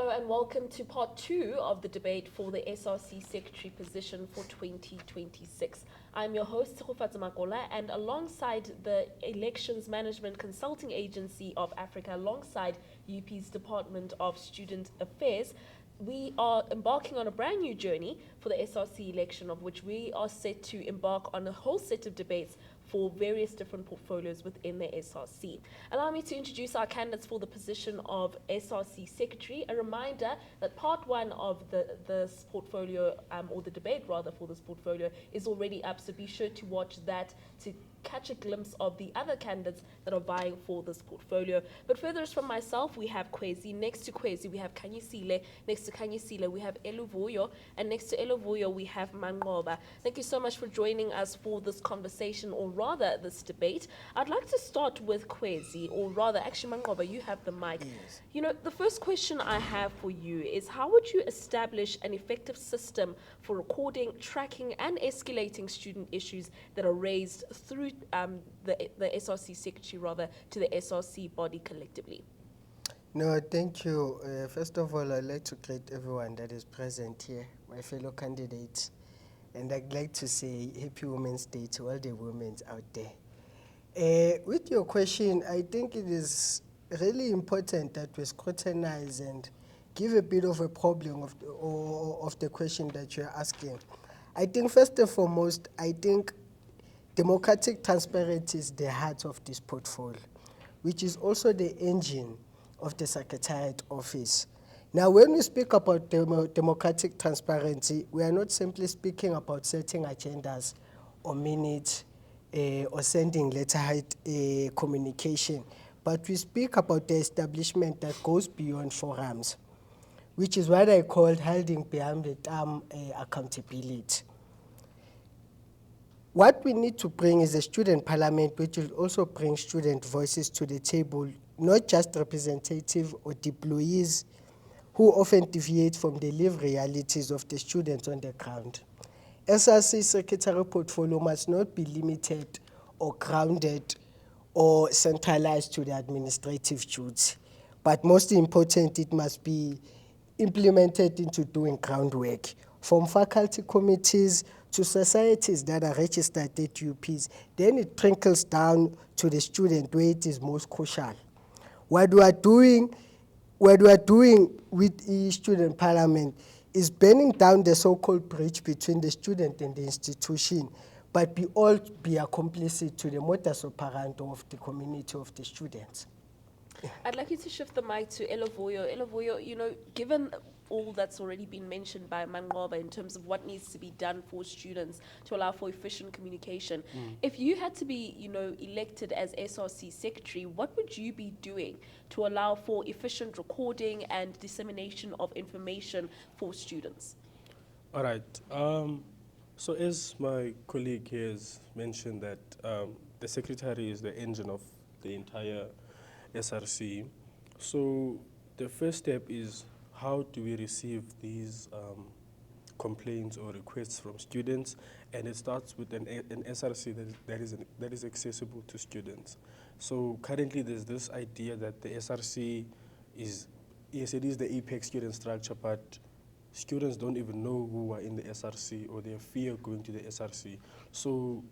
Hello and welcome to part 2 of the debate for the SRC Secretary position for 2026. I'm your host, Tshegofatso Makola, and alongside the Elections Management Consulting Agency of Africa, alongside UP's Department of Student Affairs, we are embarking on a brand new journey for the SRC election, of which we are set to embark on a whole set of debates for various different portfolios within the SRC. Allow me to introduce our candidates for the position of SRC Secretary. A reminder that part 1 of this portfolio, or the debate rather for this portfolio, is already up, so be sure to watch that to catch a glimpse of the other candidates that are vying for this portfolio. But further from myself, we have Kwezi. Next to Kwezi, we have Kanyisile. Next to Kanyisile, we have Eluvuyo. And next to Eluvuyo, we have Mangoba. Thank you so much for joining us for this conversation, or rather this debate. I'd like to start with Kwezi, or rather, actually, Mangoba, you have the mic. Yes. You know, the first question I have for you is, how would you establish an effective system for recording, tracking, and escalating student issues that are raised through the SRC Secretary, rather, to the SRC body collectively? No, thank you. First of all, I'd like to greet everyone that is present here, my fellow candidates. And I'd like to say Happy Women's Day to all the women out there. With your question, I think it is really important that we scrutinize and give a bit of a problem of the question that you're asking. I think first and foremost, I think democratic transparency is the heart of this portfolio, which is also the engine of the Secretariat Office. Now, when we speak about democratic transparency, we are not simply speaking about setting agendas or minutes or sending letterhead communication, but we speak about the establishment that goes beyond forums, which is what I call holding behind the thumb accountability. What we need to bring is a student parliament, which will also bring student voices to the table, not just representative or deployees who often deviate from the lived realities of the students on the ground. SRC Secretary portfolio must not be limited or grounded or centralized to the administrative duty, but most important, it must be implemented into doing groundwork, from faculty committees to societies that are registered at UPs. Then it trickles down to the student where it is most crucial. What we are doing with the student parliament is burning down the so-called bridge between the student and the institution, but we all be complicit to the modus operandi of the community of the students. I'd like you to shift the mic to Elovoyo. Elovoyo, you know, given all that's already been mentioned by Mangoba in terms of what needs to be done for students to allow for efficient communication, if you had to be, you know, elected as SRC Secretary, what would you be doing to allow for efficient recording and dissemination of information for students? All right. So as my colleague here has mentioned that the Secretary is the engine of the entire SRC. So the first step is, how do we receive these complaints or requests from students? And it starts with an SRC that is accessible to students. So currently there's this idea that the SRC is, yes, it is the apex student structure, but students don't even know who are in the SRC, or they fear going to the SRC. So,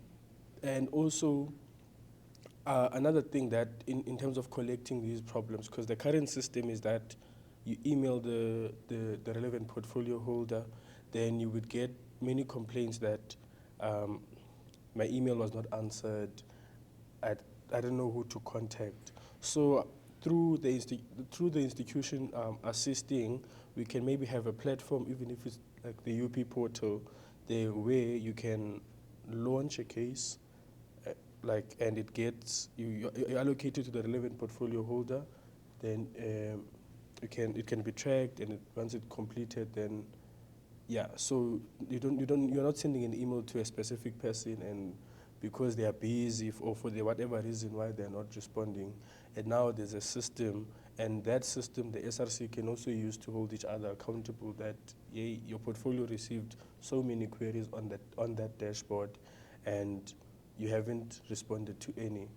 and also, another thing that in terms of collecting these problems, because the current system is that you email the relevant portfolio holder, then you would get many complaints that my email was not answered, I don't know who to contact. So through the institution assisting, we can maybe have a platform, even if it's like the UP portal, there where you can launch a case, and it gets you allocated to the relevant portfolio holder, then it can be tracked, and once it's completed, then so you're not sending an email to a specific person, and because they are busy or for whatever reason why they're not responding, and now there's a system, and that system the SRC can also use to hold each other accountable that your portfolio received so many queries on that dashboard, and you haven't responded to any.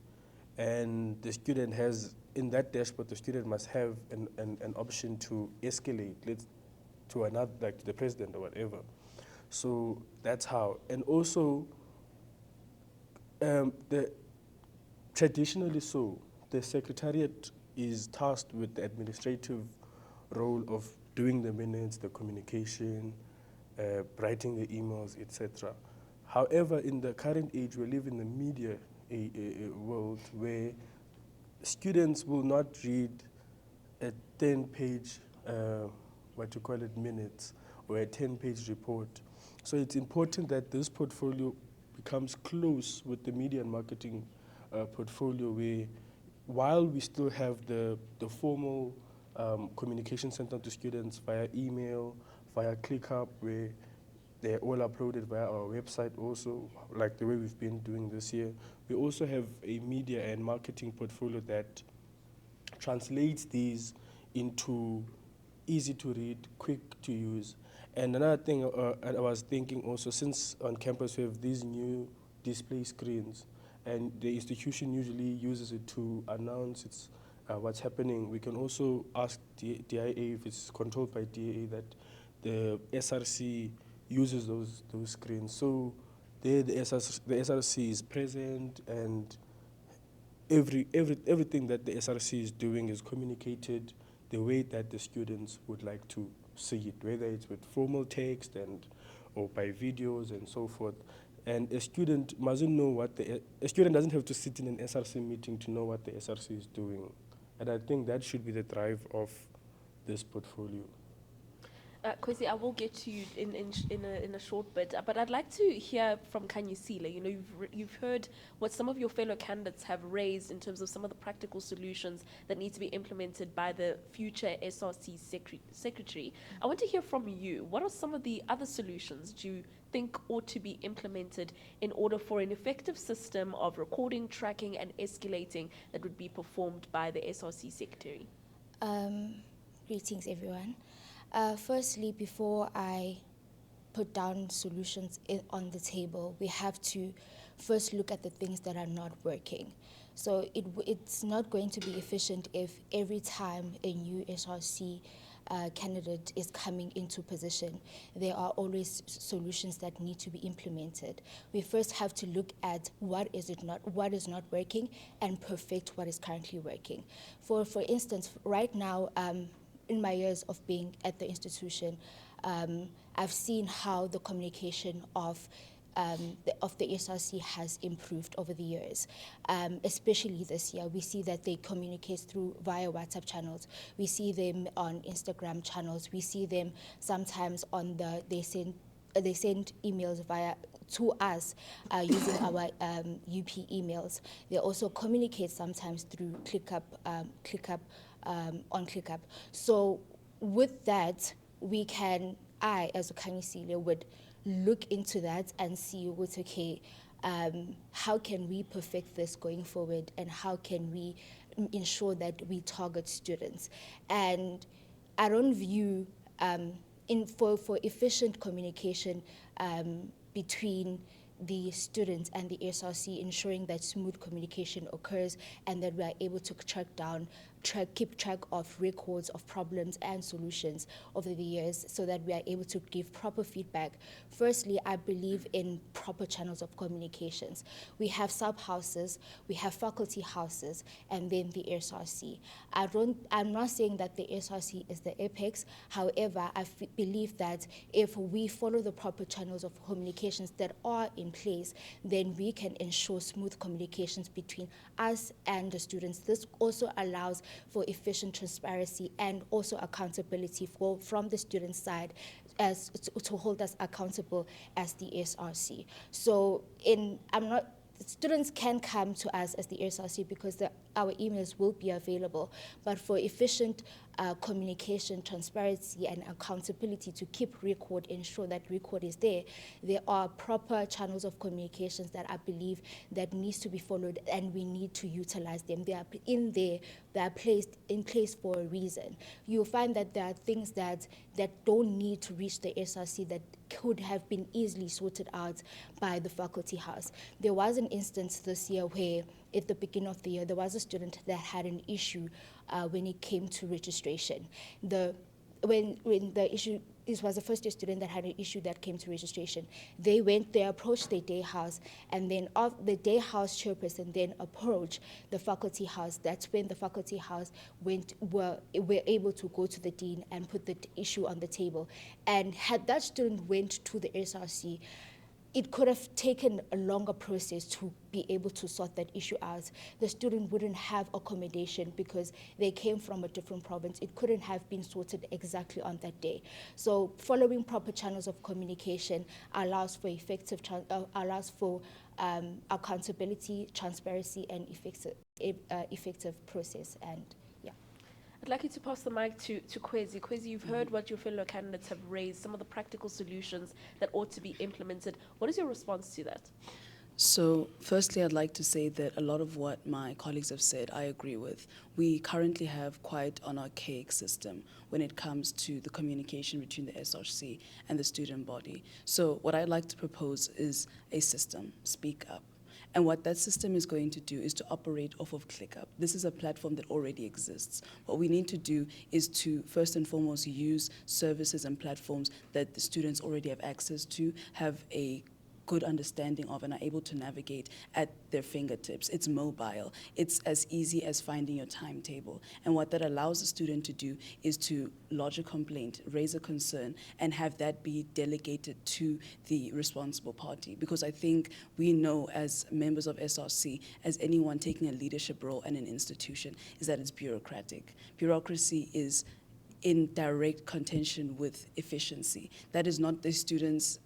and the student has, in that dashboard, the student must have an option to escalate to another, like the president or whatever. So that's how. And also, traditionally so, the secretariat is tasked with the administrative role of doing the minutes, the communication, writing the emails, etc. However, in the current age, we live in the media world where students will not read a 10-page, minutes, or a 10-page report. So it's important that this portfolio becomes close with the media and marketing portfolio, where while we still have the formal communication sent out to students via email, via ClickUp, where they're all uploaded via our website also, like the way we've been doing this year. We also have a media and marketing portfolio that translates these into easy to read, quick to use. And another thing I was thinking also, since on campus we have these new display screens, and the institution usually uses it to announce what's happening, we can also ask DIA, if it's controlled by DIA, that the SRC uses those screens. So there the SRC is present, and everything that the SRC is doing is communicated the way that the students would like to see it, whether it's with formal text or by videos and so forth. And a student mustn't know a student doesn't have to sit in an SRC meeting to know what the SRC is doing. And I think that should be the drive of this portfolio. Kwesi, I will get to you in a short bit, but I'd like to hear from Kanyisile. You know, you've heard what some of your fellow candidates have raised in terms of some of the practical solutions that need to be implemented by the future SRC Secretary. I want to hear from you. What are some of the other solutions do you think ought to be implemented in order for an effective system of recording, tracking, and escalating that would be performed by the SRC Secretary? Greetings, everyone. Firstly, before I put down solutions on the table, we have to first look at the things that are not working. So it's not going to be efficient if every time a new SRC candidate is coming into position, there are always solutions that need to be implemented. We first have to look at what is not working and perfect what is currently working. For instance, right now, in my years of being at the institution, I've seen how the communication of the SRC has improved over the years. Especially this year, we see that they communicate via WhatsApp channels. We see them on Instagram channels. We see them sometimes they send emails to us using our UP emails. They also communicate sometimes through ClickUp on ClickUp. So with that, I as a Kanyisile would look into that and see how can we perfect this going forward, and how can we ensure that we target students. And I don't view for efficient communication between the students and the SRC, ensuring that smooth communication occurs and that we are able to keep track of records of problems and solutions over the years, so that we are able to give proper feedback. Firstly, I believe in proper channels of communications. We have sub-houses, we have faculty houses, and then the SRC. I'm not saying that the SRC is the apex. However, I believe that if we follow the proper channels of communications that are in place, then we can ensure smooth communications between us and the students. This also allows for efficient transparency and also accountability from the student side, as to hold us accountable as the SRC. So students can come to us as the SRC because our emails will be available, but for efficient communication, transparency, and accountability to keep record, ensure that record is there are proper channels of communications that I believe that needs to be followed, and we need to utilize them. They are placed in place for a reason. You'll find that there are things that don't need to reach the SRC that could have been easily sorted out by the faculty house. There was an instance this year where at the beginning of the year, there was a student that had an issue when it came to registration. When the issue, this was a first year student that had an issue that came to registration. They approached the day house, and then the day house chairperson then approached the faculty house. That's when the faculty house were able to go to the dean and put the issue on the table. And had that student went to the SRC, it could have taken a longer process to be able to sort that issue out. The student wouldn't have accommodation because they came from a different province. It couldn't have been sorted exactly on that day. So following proper channels of communication allows for accountability, transparency, and effective process. And yeah. I'd like you to pass the mic to Kwezi. Kwezi, you've heard what your fellow candidates have raised, some of the practical solutions that ought to be implemented. What is your response to that? So firstly, I'd like to say that a lot of what my colleagues have said, I agree with. We currently have quite an archaic system when it comes to the communication between the SRC and the student body. So what I'd like to propose is a system, Speak Up. And what that system is going to do is to operate off of ClickUp. This is a platform that already exists. What we need to do is to, first and foremost, use services and platforms that the students already have access to, have a good understanding of, and are able to navigate at their fingertips. It's mobile. It's as easy as finding your timetable. And what that allows the student to do is to lodge a complaint, raise a concern, and have that be delegated to the responsible party. Because I think we know as members of SRC, as anyone taking a leadership role in an institution, is that it's bureaucratic. Bureaucracy is in direct contention with efficiency. That is not the students'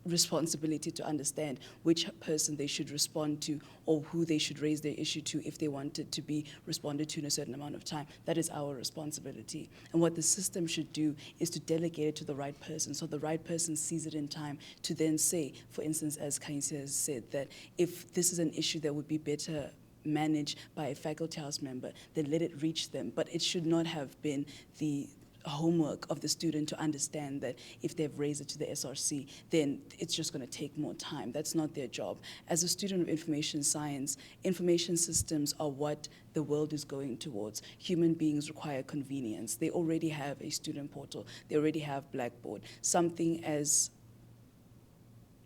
responsibility to understand which person they should respond to or who they should raise their issue to if they wanted to be responded to in a certain amount of time. That is our responsibility. And what the system should do is to delegate it to the right person, so the right person sees it in time to then say, for instance, as Kainsi has said, that if this is an issue that would be better managed by a faculty house member, then let it reach them. But it should not have been the homework of the student to understand that if they've raised it to the SRC, then it's just going to take more time. That's not their job. As a student of information science, information systems are what the world is going towards. Human beings require convenience. They already have a student portal. They already have Blackboard. Something as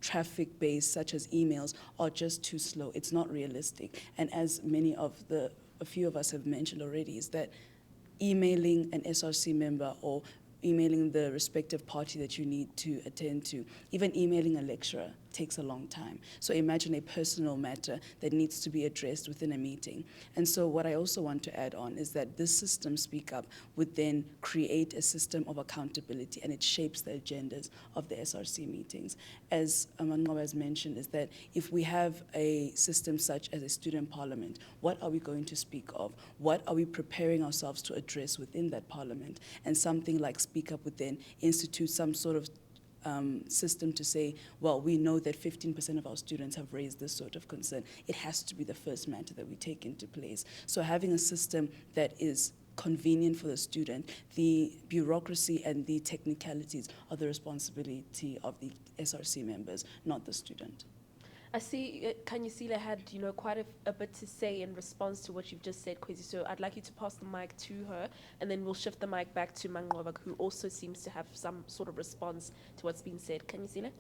traffic-based, such as emails, are just too slow. It's not realistic. And as a few of us have mentioned already, is that emailing an SRC member or emailing the respective party that you need to attend to, even emailing a lecturer takes a long time. So imagine a personal matter that needs to be addressed within a meeting. And so what I also want to add on is that this system, Speak Up, would then create a system of accountability, and it shapes the agendas of the SRC meetings. As Amanqaba has mentioned, is that if we have a system such as a student parliament, what are we going to speak of? What are we preparing ourselves to address within that parliament? And something like Speak Up would then institute some sort of system to say, well, we know that 15% of our students have raised this sort of concern. It has to be the first matter that we take into place. So having a system that is convenient for the student, the bureaucracy and the technicalities are the responsibility of the SRC members, not the student. I see Kanyisile had, quite a bit to say in response to what you've just said, Kwezi. So I'd like you to pass the mic to her, and then we'll shift the mic back to Manqaba, who also seems to have some sort of response to what's been said. Kanyisile?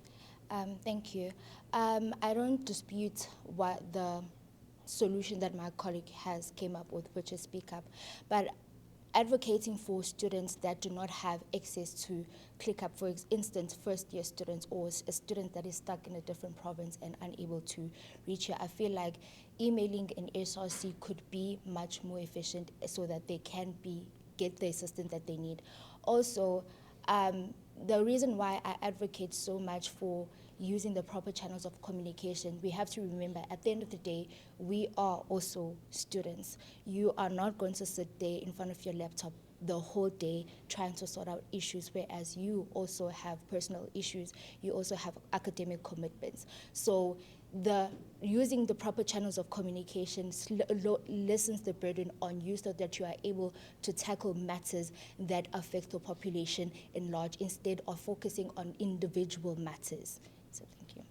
Thank you. I don't dispute what the solution that my colleague has came up with, which is Speak Up, but advocating for students that do not have access to ClickUp, for instance, first-year students or a student that is stuck in a different province and unable to reach here, I feel like emailing an SRC could be much more efficient so that they can get the assistance that they need. Also, the reason why I advocate so much for using the proper channels of communication, we have to remember at the end of the day, we are also students. You are not going to sit there in front of your laptop the whole day trying to sort out issues, whereas you also have personal issues, you also have academic commitments. So using the proper channels of communication lessens the burden on you so that you are able to tackle matters that affect the population in large instead of focusing on individual matters. So thank you.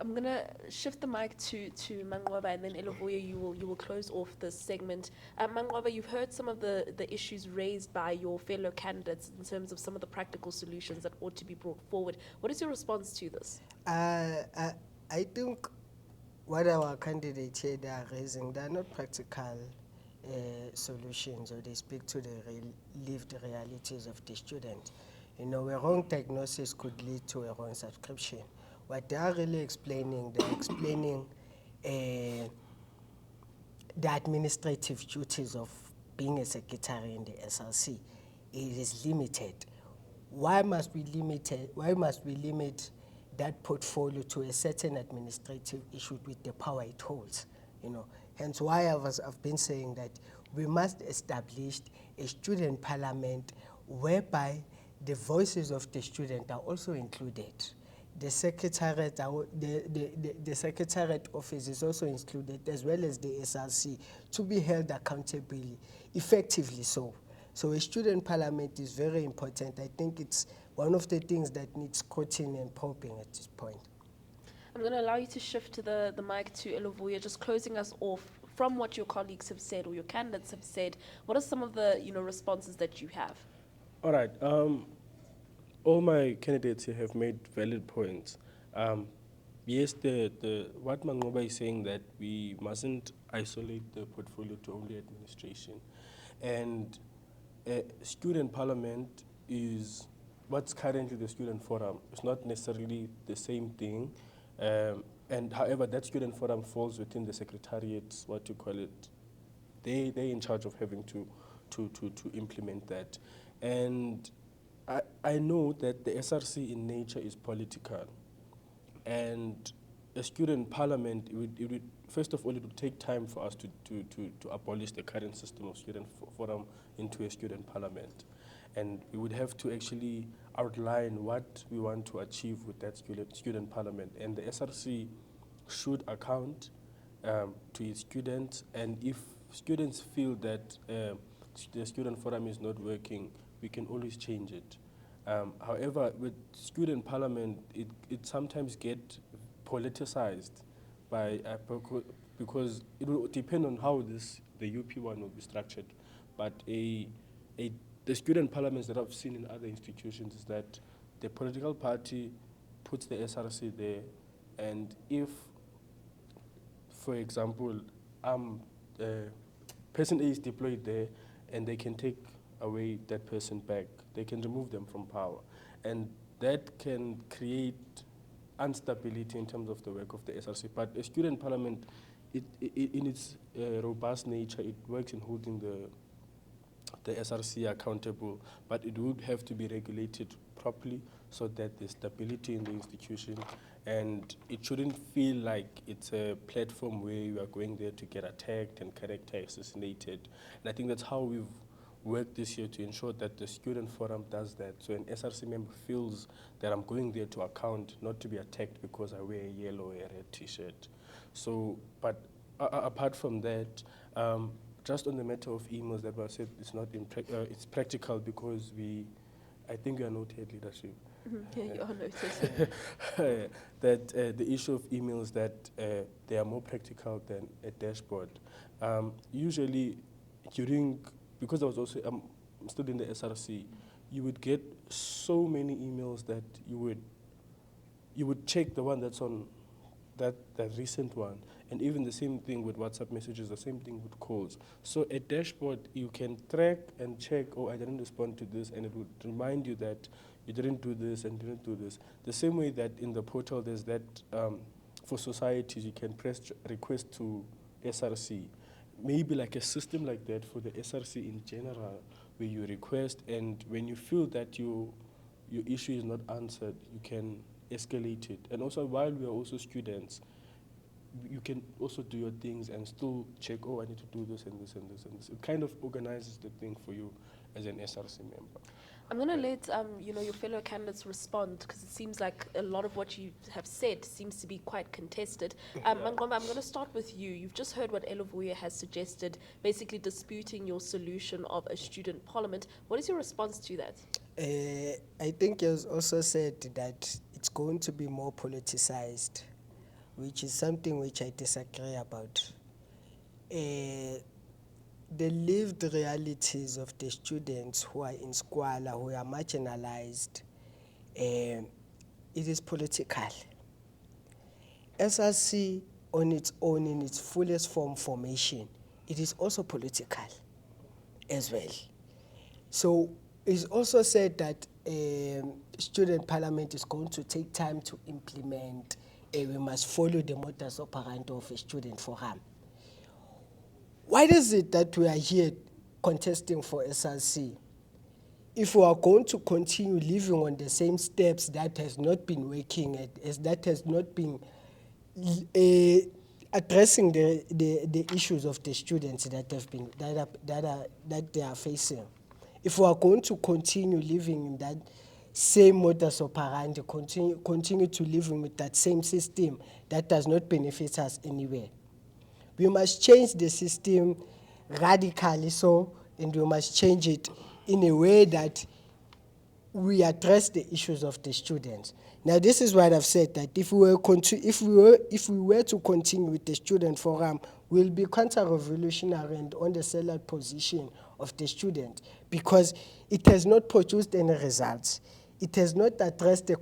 I'm gonna shift the mic to Mangwaba, and then Elovuya, you will close off this segment. Mangwaba, you've heard some of the issues raised by your fellow candidates in terms of some of the practical solutions that ought to be brought forward. What is your response to this? I think what our candidates here they are raising, they are not practical solutions, or they speak to the lived realities of the student. You know, a wrong diagnosis could lead to a wrong subscription. What they are really explaining, they're explaining the administrative duties of being a secretary in the SRC. It is limited. Why must we limit that portfolio to a certain administrative issue with the power it holds? You know, hence why I've been saying that we must establish a student parliament whereby the voices of the student are also included. The secretariat, the secretariat office is also included, as well as the SRC, to be held accountable effectively so. So a student parliament is very important. I think it's one of the things that needs scrutiny and probing at this point. I'm going to allow you to shift to the mic to Elovuya, just closing us off from what your colleagues have said or your candidates have said. What are some of the responses that you have? All right. All my candidates here have made valid points. Yes, what Mangoba is saying, that we mustn't isolate the portfolio to only administration. And student parliament is what's currently the student forum. It's not necessarily the same thing. And however, that student forum falls within the secretariat, what you call it. They're in charge of having to implement that. And I know that the SRC in nature is political, and a student parliament, it would first of all, it would take time for us to abolish the current system of student forum into a student parliament. And we would have to actually outline what we want to achieve with that student parliament. And the SRC should account to its students, and if students feel that the student forum is not working, we can always change it. However, with student parliament, it sometimes gets politicized by because it will depend on how the UP one will be structured. But the student parliaments that I've seen in other institutions is that the political party puts the SRC there, and if, for example, person A is deployed there, and they can take away that person back. They can remove them from power. And that can create instability in terms of the work of the SRC. But a student parliament, in its robust nature, it works in holding the SRC accountable, but it would have to be regulated properly so that there's stability in the institution, and it shouldn't feel like it's a platform where you are going there to get attacked and character assassinated. And I think that's how we've worked this year to ensure that the student forum does that. So an SRC member feels that I'm going there to account, not to be attacked because I wear a yellow or a red t-shirt. So, but apart from that, just on the matter of emails that were said, it's not it's practical because I think we are noted leadership. Yeah, you are noted. That the issue of emails, that they are more practical than a dashboard. Usually because I was also I'm still in the SRC, you would get so many emails that you would check the one that's on that recent one, and even the same thing with WhatsApp messages, the same thing with calls. So a dashboard, you can track and check, oh, I didn't respond to this, and it would remind you that you didn't do this and didn't do this. The same way that in the portal there's that for societies, you can press request to SRC. Maybe like a system like that for the SRC in general, where you request, and when you feel that your issue is not answered, you can escalate it. And also, while we are also students, you can also do your things and still check, oh, I need to do this and this and this and this. It kind of organizes the thing for you as an SRC member. I'm going to let your fellow candidates respond, because it seems like a lot of what you have said seems to be quite contested. Mangomba, I'm going to start with you. You've just heard what Elovuya has suggested, basically disputing your solution of a student parliament. What is your response to that? I think you also said that it's going to be more politicized which is something which I disagree about. The lived realities of the students who are in Skwala, who are marginalized, it is political. SRC on its own, in its fullest form formation, it is also political as well. So it's also said that student parliament is going to take time to implement. We must follow the modus operandi of a student forum. Why is it that we are here contesting for SRC? If we are going to continue living on the same steps that has not been working, that has not been addressing the issues of the students that they are facing. If we are going to continue living in that same modus operandi, continue to live with that same system that does not benefit us anywhere, we must change the system radically so, and we must change it in a way that we address the issues of the students. Now, this is what I've said, that if we were to continue with the student forum, we'll be counter-revolutionary and on the sellout position of the student, because it has not produced any results. It has not addressed the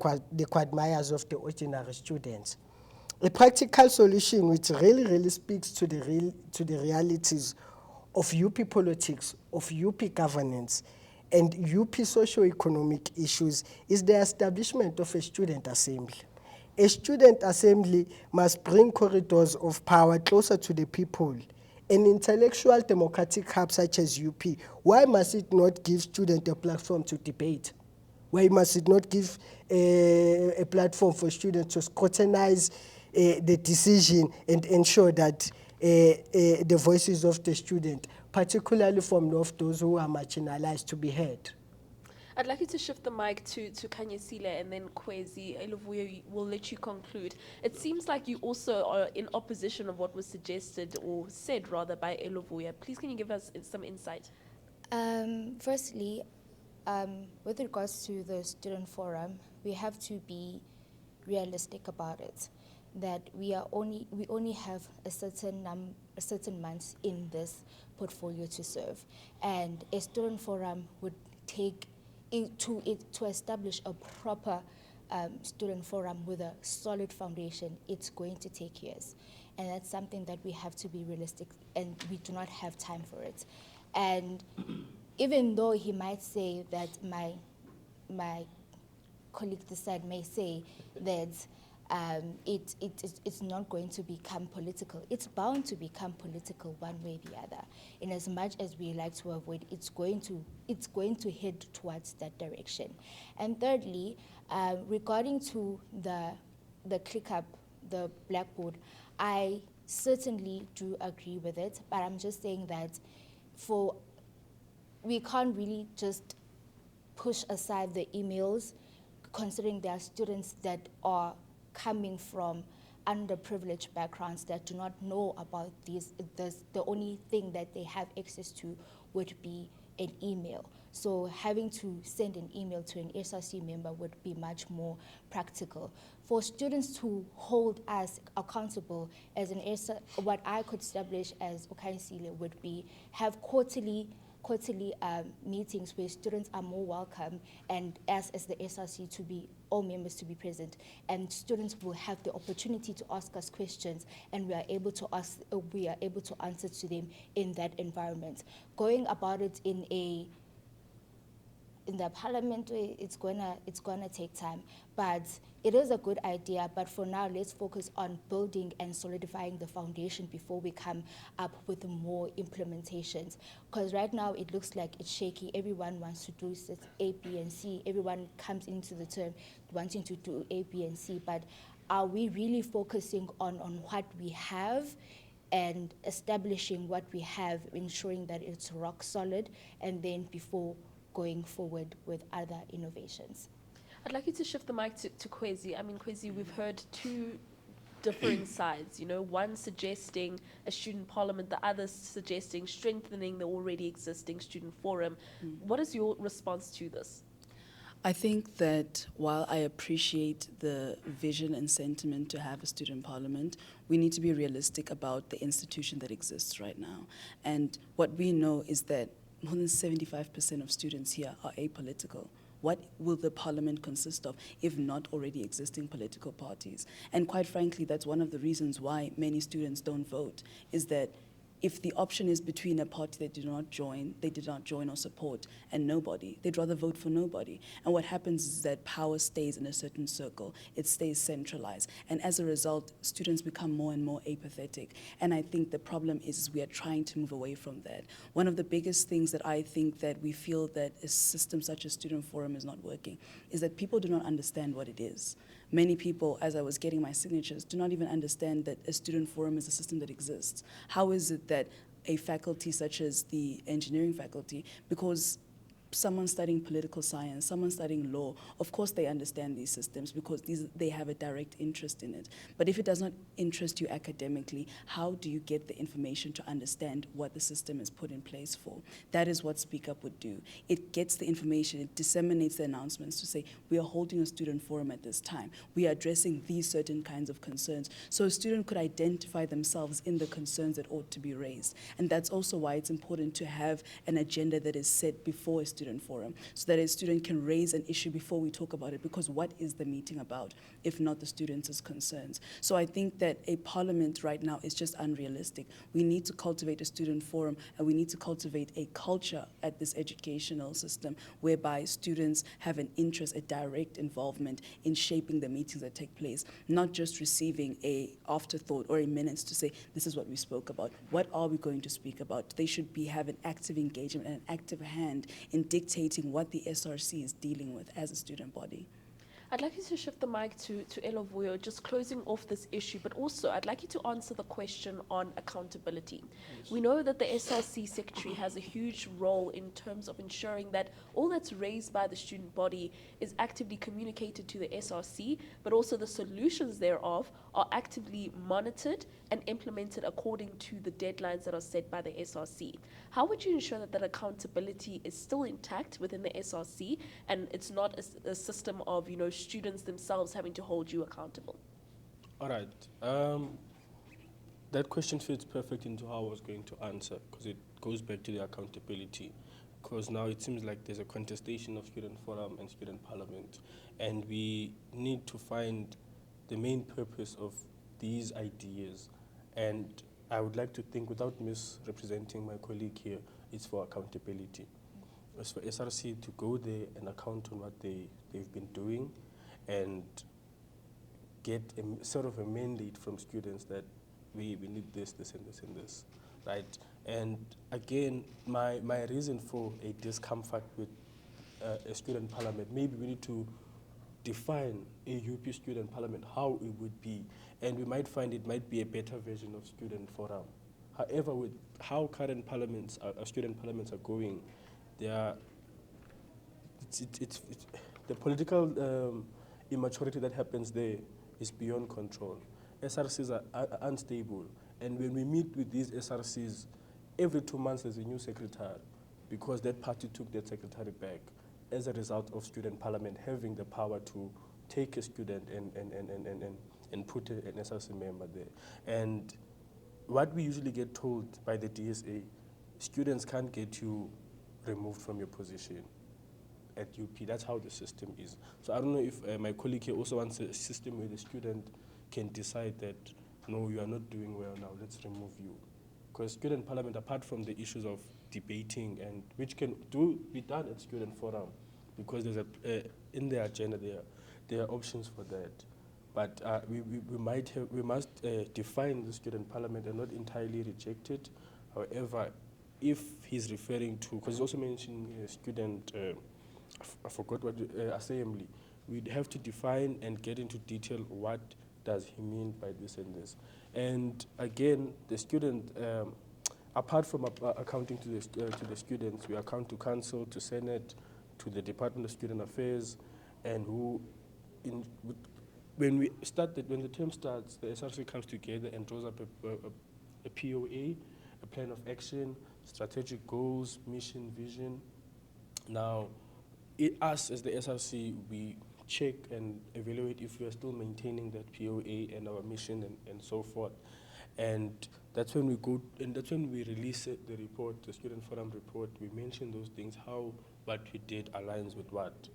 quagmires of the ordinary students. A practical solution which really speaks to the realities of UP politics, of UP governance, and UP socio-economic issues is the establishment of a student assembly. A student assembly must bring corridors of power closer to the people. An intellectual democratic hub such as UP, why must it not give students a platform to debate? Why must it not give a platform for students to scrutinize the decision and ensure that the voices of the student, particularly from those who are marginalized, to be heard? I'd like you to shift the mic to Kanyesile, and then Kwezi Elovuya will let you conclude. It seems like you also are in opposition of what was suggested, or said rather, by Elovuya. Please, can you give us some insight? Firstly, with regards to the student forum, we have to be realistic about it. That we only have a certain months in this portfolio to serve, and a student forum would take to establish a proper student forum with a solid foundation. It's going to take years, and that's something that we have to be realistic, and we do not have time for it. And even though he might say that my colleague this side may say that it's not going to become political. It's bound to become political one way or the other. In as much as we like to avoid, it's going to head towards that direction. And thirdly, regarding to the ClickUp, the blackboard, I certainly do agree with it, but I'm just saying that we can't really just push aside the emails, considering there are students that are coming from underprivileged backgrounds that do not know about these. The only thing that they have access to would be an email. So having to send an email to an SRC member would be much more practical. For students to hold us accountable as what I could establish as Okaisile would be have quarterly meetings where students are more welcome, and as the SRC to be all members to be present, and students will have the opportunity to ask us questions, and we are able to answer to them in that environment. Going about it in the parliament way, it's gonna take time, but it is a good idea. But for now, let's focus on building and solidifying the foundation before we come up with more implementations. Because right now it looks like it's shaky. Everyone wants to do A, B, and C. Everyone comes into the term wanting to do A, B, and C. But are we really focusing on what we have and establishing what we have, ensuring that it's rock solid, and then before going forward with other innovations? I'd like you to shift the mic to Kwezi. I mean, Kwezi, we've heard two differing sides, one suggesting a student parliament, the other suggesting strengthening the already existing student forum. What is your response to this? I think that while I appreciate the vision and sentiment to have a student parliament, we need to be realistic about the institution that exists right now. And what we know is that more than 75% of students here are apolitical. What will the parliament consist of if not already existing political parties? And quite frankly, that's one of the reasons why many students don't vote, is that if the option is between a party they did not join or support, and nobody, they'd rather vote for nobody. And what happens is that power stays in a certain circle. It stays centralized. And as a result, students become more and more apathetic. And I think the problem is we are trying to move away from that. One of the biggest things that I think that we feel that a system such as Student Forum is not working is that people do not understand what it is. Many people, as I was getting my signatures, do not even understand that a student forum is a system that exists. How is it that a faculty such as the engineering faculty, because someone studying political science, someone studying law, of course they understand these systems because they have a direct interest in it. But if it does not interest you academically, how do you get the information to understand what the system is put in place for? That is what Speak Up would do. It gets the information, it disseminates the announcements to say, we are holding a student forum at this time. We are addressing these certain kinds of concerns. So a student could identify themselves in the concerns that ought to be raised. And that's also why it's important to have an agenda that is set before a student forum, so that a student can raise an issue before we talk about it, because what is the meeting about if not the students' concerns? So I think that a parliament right now is just unrealistic. We need to cultivate a student forum, and we need to cultivate a culture at this educational system whereby students have an interest, a direct involvement in shaping the meetings that take place, not just receiving a afterthought or a minutes to say, this is what we spoke about. What are we going to speak about? They should have an active engagement and an active hand in dictating what the SRC is dealing with as a student body. I'd like you to shift the mic to Elovuyo, just closing off this issue, but also I'd like you to answer the question on accountability. Yes. We know that the SRC Secretary has a huge role in terms of ensuring that all that's raised by the student body is actively communicated to the SRC, but also the solutions thereof are actively monitored and implemented according to the deadlines that are set by the SRC. How would you ensure that that accountability is still intact within the SRC and it's not a system of, students themselves having to hold you accountable? All right. That question fits perfect into how I was going to answer, because it goes back to the accountability. Because now it seems like there's a contestation of student forum and student parliament, and we need to find the main purpose of these ideas. And I would like to think, without misrepresenting my colleague here, it's for accountability. It's for SRC to go there and account on what they've been doing, and get a sort of a mandate from students that we need this, this, and this, and this, right? And again, my reason for a discomfort with a student parliament, maybe we need to define a UP student parliament, how it would be, and we might find it might be a better version of student forum. However, with how current parliaments, student parliaments are going, it's the political immaturity that happens there is beyond control. SRCs are unstable, and when we meet with these SRCs, every 2 months there's a new secretary, because that party took that secretary back as a result of student parliament having the power to take a student and put an SRC member there. And what we usually get told by the DSA, students can't get you removed from your position at UP. That's how the system is. So I don't know if my colleague here also wants a system where the student can decide that, no, you are not doing well now, let's remove you. Because student parliament, apart from the issues of debating, and which can be done at student forum, because there's in the agenda there are options for that. But we must define the student parliament and not entirely reject it. However, if he's referring to, because he's also mentioning student, I forgot what, assembly, we'd have to define and get into detail what does he mean by this and this. And again, the student, apart from accounting to the students, we account to council, to Senate, to the Department of Student Affairs, and when the term starts, the SRC comes together and draws up a POA, a plan of action, strategic goals, mission, vision. Now, us as the SRC, we check and evaluate if we are still maintaining that POA and our mission and so forth. And that's when we go, and that's when we release it, the report, the Student Forum report. We mention those things, how what we did aligns with what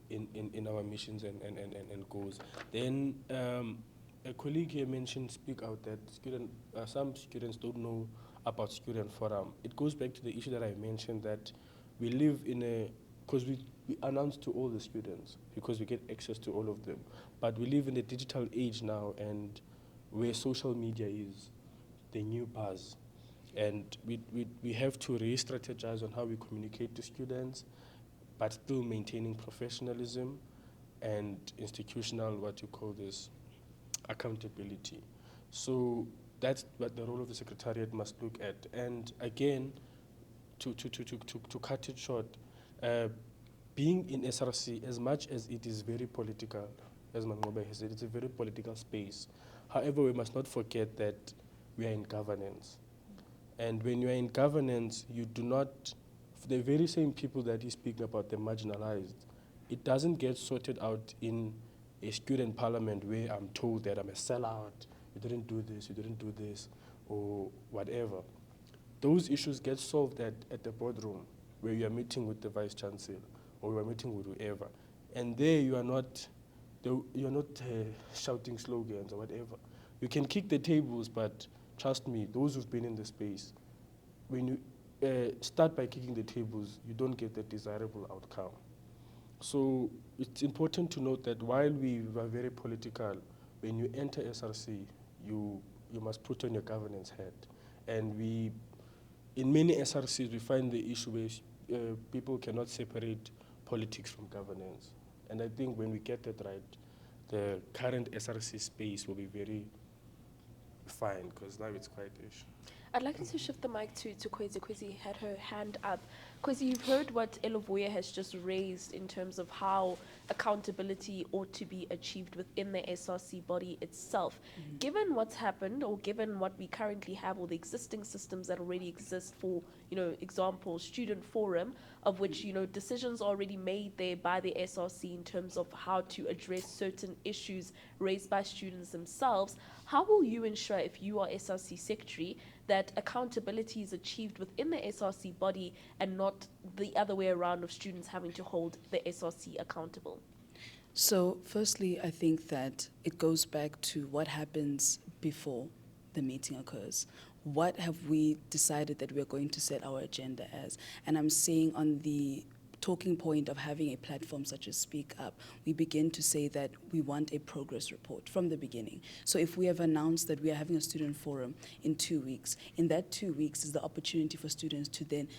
in our missions and goals. Then a colleague here mentioned, speak out, that some students don't know about Student Forum. It goes back to the issue that I mentioned, that we live in a, because we announce to all the students, because we get access to all of them, but we live in a digital age now, and where social media is the new buzz. And we have to re-strategize on how we communicate to students, but still maintaining professionalism and institutional, what you call this, accountability. So that's what the role of the Secretariat must look at. And again, to cut it short, being in SRC, as much as it is very political, as Mangoba has said, it's a very political space. However, we must not forget that we are in governance. And when you are in governance, you do not, the very same people that he's speaking about, the marginalized, it doesn't get sorted out in a student parliament where I'm told that I'm a sellout, you didn't do this, or whatever. Those issues get solved at the boardroom, where you are meeting with the vice chancellor, or you are meeting with whoever. And there you are not shouting slogans or whatever. You can kick the tables, but trust me, those who've been in the space, when you start by kicking the tables, you don't get the desirable outcome. So it's important to note that while we were very political, when you enter SRC, you must put on your governance hat. And in many SRCs, we find the issue where people cannot separate politics from governance. And I think when we get that right, the current SRC space will be very fine, because now it's quite ish. I'd like you to shift the mic to Kwezi. Kwezi had her hand up. Kwezi, you've heard what Elovoya has just raised in terms of how accountability ought to be achieved within the SRC body itself. Mm-hmm. Given what's happened, or given what we currently have, or the existing systems that already exist, for, example, Student Forum, of which, decisions are already made there by the SRC in terms of how to address certain issues raised by students themselves, how will you ensure, if you are SRC Secretary, that accountability is achieved within the SRC body and not the other way around, of students having to hold the SRC accountable? So firstly, I think that it goes back to what happens before the meeting occurs. What have we decided that we're going to set our agenda as? And I'm saying, on the talking point of having a platform such as Speak Up, we begin to say that we want a progress report from the beginning. So if we have announced that we are having a student forum in 2 weeks, in that 2 weeks is the opportunity for students to then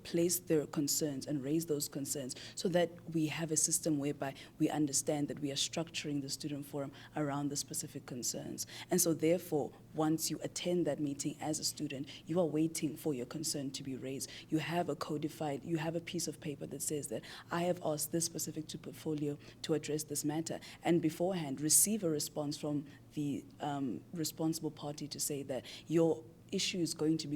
place their concerns and raise those concerns, so that we have a system whereby we understand that we are structuring the student forum around the specific concerns. And so therefore, once you attend that meeting as a student, you are waiting for your concern to be raised. You have a piece of paper that says that I have asked this specific portfolio to address this matter, and beforehand receive a response from the responsible party to say that your issue is going to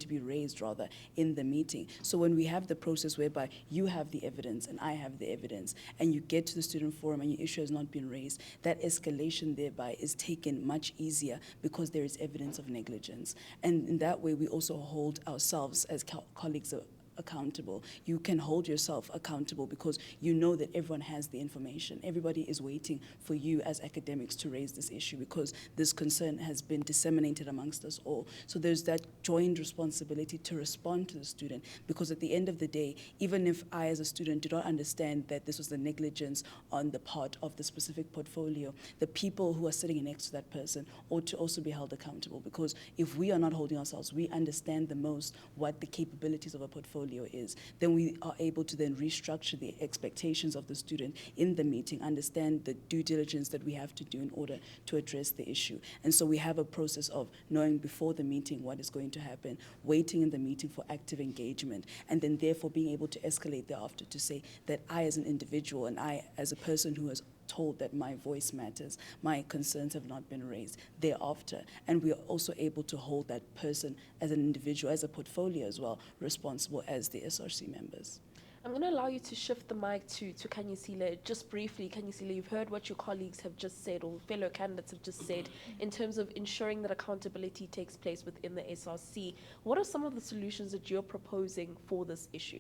be raised rather in the meeting. So when we have the process whereby you have the evidence and I have the evidence, and you get to the student forum and your issue has not been raised, that escalation thereby is taken much easier, because there is evidence of negligence. And in that way, we also hold ourselves as colleagues accountable. You can hold yourself accountable because you know that everyone has the information. Everybody is waiting for you as academics to raise this issue, because this concern has been disseminated amongst us all. So there's that joint responsibility to respond to the student, because at the end of the day, even if I as a student did not understand that this was the negligence on the part of the specific portfolio, the people who are sitting next to that person ought to also be held accountable, because if we are not holding ourselves, we understand the most what the capabilities of a portfolio is, then we are able to then restructure the expectations of the student in the meeting, understand the due diligence that we have to do in order to address the issue. And so we have a process of knowing before the meeting what is going to happen, waiting in the meeting for active engagement, and then therefore being able to escalate thereafter to say that I as an individual, and I as a person who has told that my voice matters, my concerns have not been raised thereafter. And we are also able to hold that person as an individual, as a portfolio as well, responsible as the SRC members. I'm going to allow you to shift the mic to Kanyisile. Just briefly, Kanyisile, you've heard what your colleagues have just said, or fellow candidates have just said, in terms of ensuring that accountability takes place within the SRC. What are some of the solutions that you're proposing for this issue?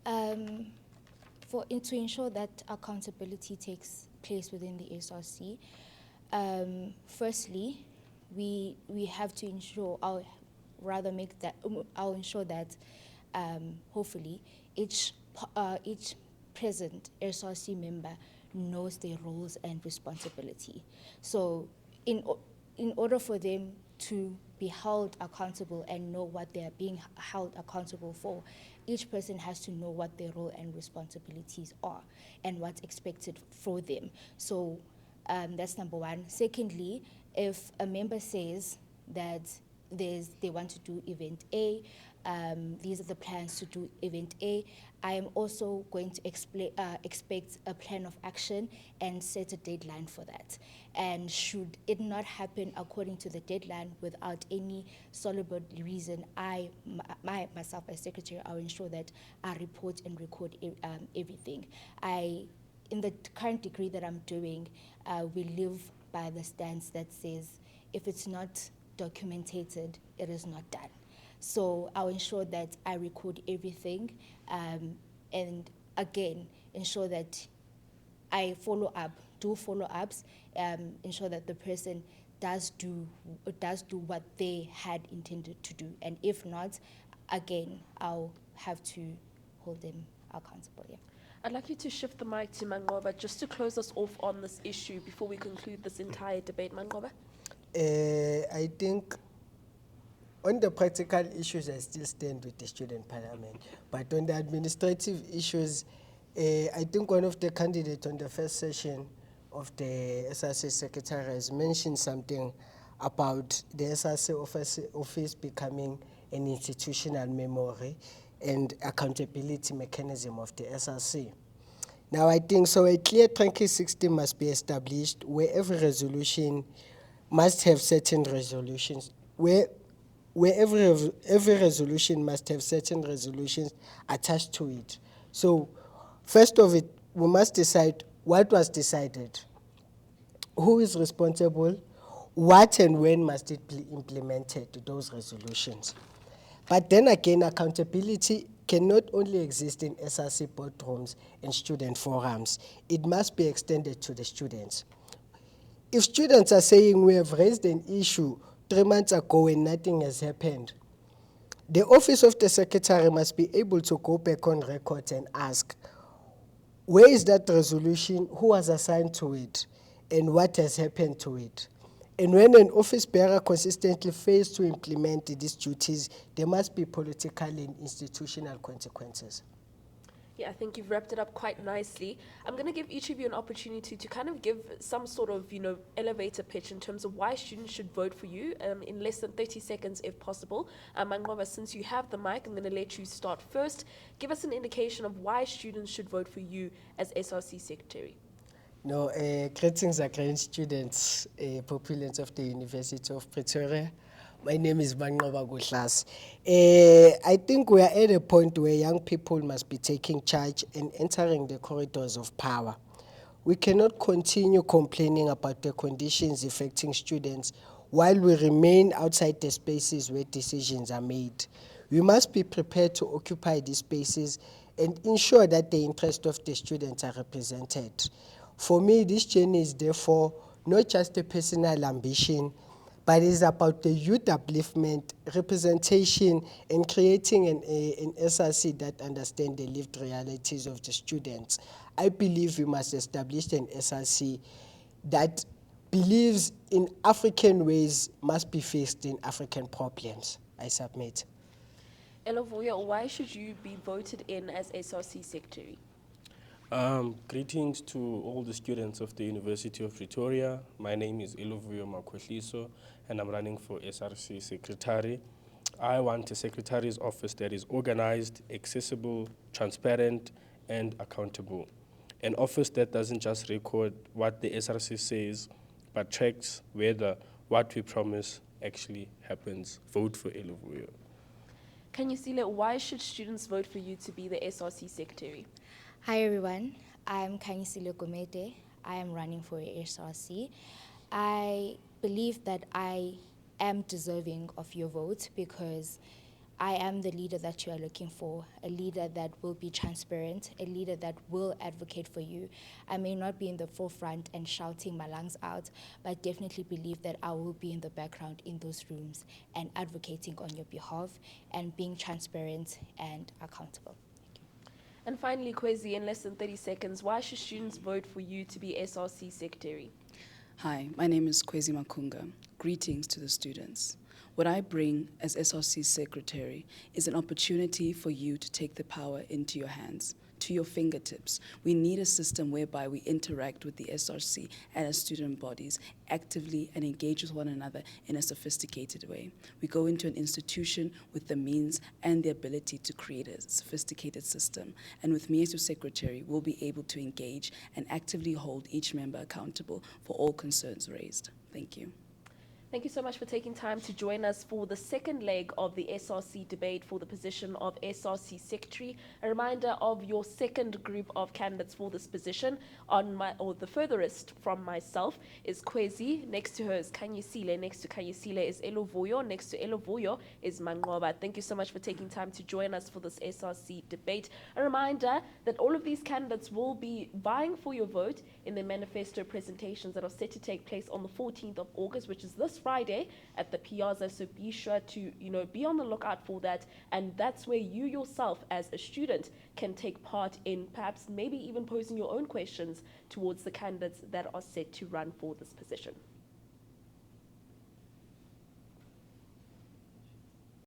To ensure that accountability takes place within the SRC, firstly, we have to ensure, I'll ensure that hopefully each present SRC member knows their roles and responsibility. So in order for them to be held accountable and know what they are being held accountable for, each person has to know what their role and responsibilities are and what's expected for them. So that's number one. Secondly, if a member says that they want to do event A, these are the plans to do event A, I am also going to expect a plan of action and set a deadline for that. And should it not happen according to the deadline without any soluble reason, myself as secretary, I'll ensure that I report and record everything. In the current degree that I'm doing, we live by the stance that says, if it's not documented, it is not done. So I'll ensure that I record everything, and again, ensure that I do follow-ups, ensure that the person does do what they had intended to do. And if not, again, I'll have to hold them accountable. Yeah. I'd like you to shift the mic to Mangoba just to close us off on this issue before we conclude this entire debate. Mangoba? I think on the practical issues, I still stand with the student parliament. But on the administrative issues, I think one of the candidates on the first session of the SRC Secretary has mentioned something about the SRC office becoming an institutional memory and accountability mechanism of the SRC. Now, I think so a clear tracking system must be established where every resolution must have certain resolutions, where every resolution must have certain resolutions attached to it. So first of it, we must decide what was decided, who is responsible, what and when must it be implemented, those resolutions. But then again, accountability cannot only exist in SRC boardrooms and student forums. It must be extended to the students. If students are saying we have raised an issue 3 months ago and nothing has happened, the office of the secretary must be able to go back on record and ask, where is that resolution, who was assigned to it, and what has happened to it? And when an office bearer consistently fails to implement these duties, there must be political and institutional consequences. Yeah, I think you've wrapped it up quite nicely. I'm going to give each of you an opportunity to kind of give some sort of, elevator pitch in terms of why students should vote for you in less than 30 seconds if possible. Mangoma, since you have the mic, I'm going to let you start first. Give us an indication of why students should vote for you as SRC Secretary. No, greetings again, students, populace of the University of Pretoria. My name is Mangoba Gutlas. I think we are at a point where young people must be taking charge and entering the corridors of power. We cannot continue complaining about the conditions affecting students while we remain outside the spaces where decisions are made. We must be prepared to occupy these spaces and ensure that the interests of the students are represented. For me, this journey is therefore not just a personal ambition, but it's about the youth upliftment, representation, and creating an SRC that understands the lived realities of the students. I believe we must establish an SRC that believes in African ways must be faced in African problems. I submit. Elovuyo, why should you be voted in as SRC Secretary? Greetings to all the students of the University of Pretoria. My name is Elovuyo Makwehliso, and I'm running for SRC Secretary. I want a secretary's office that is organized, accessible, transparent, and accountable. An office that doesn't just record what the SRC says, but tracks whether what we promise actually happens. Vote for Elovuyo. Kanyisile, why should students vote for you to be the SRC Secretary? Hi everyone, I'm Kanyisile Gomete. I am running for SRC. I believe that I am deserving of your vote because I am the leader that you are looking for, a leader that will be transparent, a leader that will advocate for you. I may not be in the forefront and shouting my lungs out, but definitely believe that I will be in the background in those rooms and advocating on your behalf and being transparent and accountable. And finally, Kwezi, in less than 30 seconds, why should students vote for you to be SRC Secretary? Hi, my name is Kwezi Makunga. Greetings to the students. What I bring as SRC Secretary is an opportunity for you to take the power into your hands, to your fingertips. We need a system whereby we interact with the SRC and as student bodies actively and engage with one another in a sophisticated way. We go into an institution with the means and the ability to create a sophisticated system. And with me as your secretary, we'll be able to engage and actively hold each member accountable for all concerns raised. Thank you. Thank you so much for taking time to join us for the second leg of the SRC debate for the position of SRC Secretary. A reminder of your second group of candidates for this position the furthest from myself is Kwezi, next to her is Kanyisile, next to Kanyisile is Elovoyo, next to Elovoyo is Mangoba. Thank you so much for taking time to join us for this SRC debate. A reminder that all of these candidates will be vying for your vote in the manifesto presentations that are set to take place on the 14th of August, which is this Friday at the Piazza. So be sure to, be on the lookout for that. And that's where you yourself as a student can take part in perhaps maybe even posing your own questions towards the candidates that are set to run for this position.